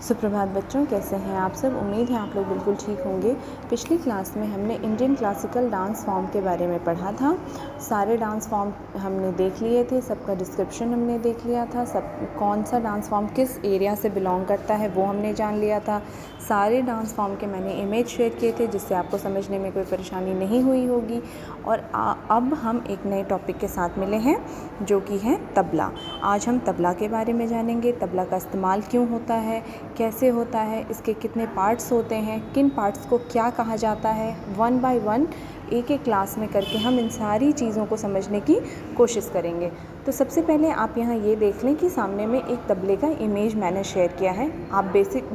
सुप्रभात बच्चों, कैसे हैं आप सब। उम्मीद है आप लोग बिल्कुल ठीक होंगे। पिछली क्लास में हमने इंडियन क्लासिकल डांस फॉर्म के बारे में पढ़ा था। सारे डांस फॉर्म हमने देख लिए थे, सबका डिस्क्रिप्शन हमने देख लिया था, सब कौन सा डांस फॉर्म किस एरिया से बिलोंग करता है वो हमने जान लिया था। सारे डांस फॉर्म के मैंने इमेज शेयर किए थे जिससे आपको समझने में कोई परेशानी नहीं हुई होगी। और अब हम एक नए टॉपिक के साथ मिले हैं जो कि है तबला। आज हम तबला के बारे में जानेंगे। तबला का इस्तेमाल क्यों होता है, कैसे होता है, इसके कितने पार्ट्स होते हैं, किन पार्ट्स को क्या कहा जाता है। 1 बाय 1 एक एक क्लास में करके हम इन सारी चीज़ों को समझने की कोशिश करेंगे। तो सबसे पहले आप यहाँ ये देख लें कि सामने में एक तबले का इमेज मैंने शेयर किया है। आप बेसिक,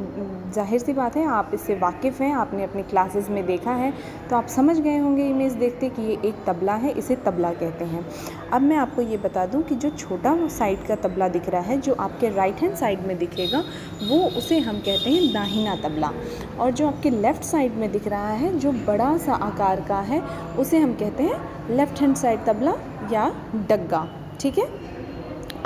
जाहिर सी बात है आप इससे वाकिफ़ हैं, आपने अपनी क्लासेस में देखा है, तो आप समझ गए होंगे इमेज देखते कि ये एक तबला है, इसे तबला कहते हैं। अब मैं आपको ये बता दूं कि जो छोटा साइड का तबला दिख रहा है, जो आपके राइट हैंड साइड में दिखेगा, वो उसे हम कहते हैं दाहिना तबला। और जो आपके लेफ़्ट साइड में दिख रहा है, जो बड़ा सा आकार का है, उसे हम कहते हैं लेफ़्ट हैंड साइड तबला या डग्गा। ठीक है,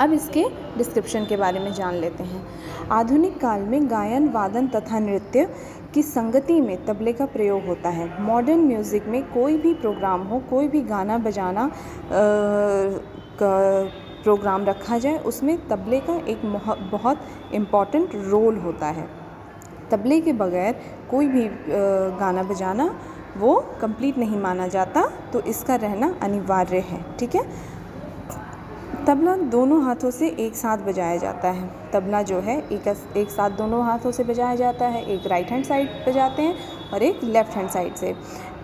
अब इसके डिस्क्रिप्शन के बारे में जान लेते हैं। आधुनिक काल में गायन, वादन तथा नृत्य की संगति में तबले का प्रयोग होता है। मॉडर्न म्यूज़िक में कोई भी प्रोग्राम हो, कोई भी गाना बजाना प्रोग्राम रखा जाए, उसमें तबले का एक बहुत इम्पॉर्टेंट रोल होता है। तबले के बगैर कोई भी गाना बजाना वो कंप्लीट नहीं माना जाता, तो इसका रहना अनिवार्य है। ठीक है, तबला दोनों हाथों से एक साथ बजाया जाता है। तबला जो है एक साथ दोनों हाथों से बजाया जाता है। एक राइट हैंड साइड बजाते हैं और एक लेफ़्ट हैंड साइड से।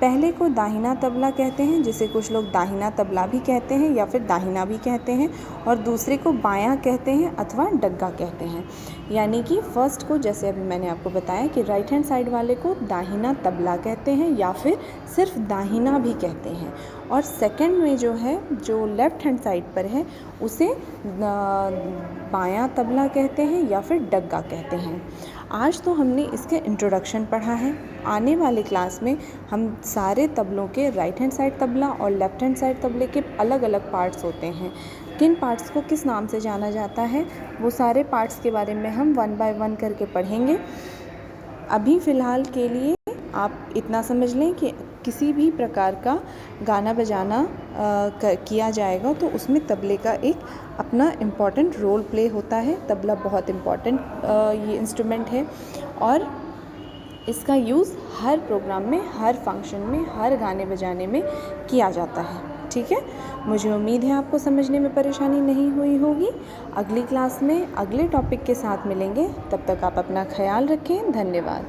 पहले को दाहिना तबला कहते हैं, जिसे कुछ लोग दाहिना तबला भी कहते हैं या फिर दाहिना भी कहते हैं, और दूसरे को बायां कहते हैं अथवा डग्गा कहते हैं। यानी कि फ़र्स्ट को, जैसे अभी मैंने आपको बताया कि राइट हैंड साइड वाले को दाहिना तबला कहते हैं या फिर सिर्फ दाहिना भी कहते हैं, और सेकंड में जो है, जो लेफ़्ट हैंड साइड पर है, उसे बायां तबला कहते हैं या फिर डग्गा कहते हैं। आज तो हमने इसके इंट्रोडक्शन पढ़ा है। आने वाले क्लास में हम सारे तबलों के, राइट हैंड साइड तबला और लेफ़्ट हैंड साइड तबले के अलग अलग पार्ट्स होते हैं, किन पार्ट्स को किस नाम से जाना जाता है, वो सारे पार्ट्स के बारे में हम 1 बाय 1 करके पढ़ेंगे। अभी फ़िलहाल के लिए आप इतना समझ लें कि किसी भी प्रकार का गाना बजाना किया जाएगा तो उसमें तबले का एक अपना इम्पॉर्टेंट रोल प्ले होता है। तबला बहुत इम्पॉर्टेंट ये इंस्ट्रूमेंट है और इसका यूज़ हर प्रोग्राम में, हर फंक्शन में, हर गाने बजाने में किया जाता है। ठीक है, मुझे उम्मीद है आपको समझने में परेशानी नहीं हुई होगी। अगली क्लास में अगले टॉपिक के साथ मिलेंगे, तब तक आप अपना ख्याल रखें। धन्यवाद।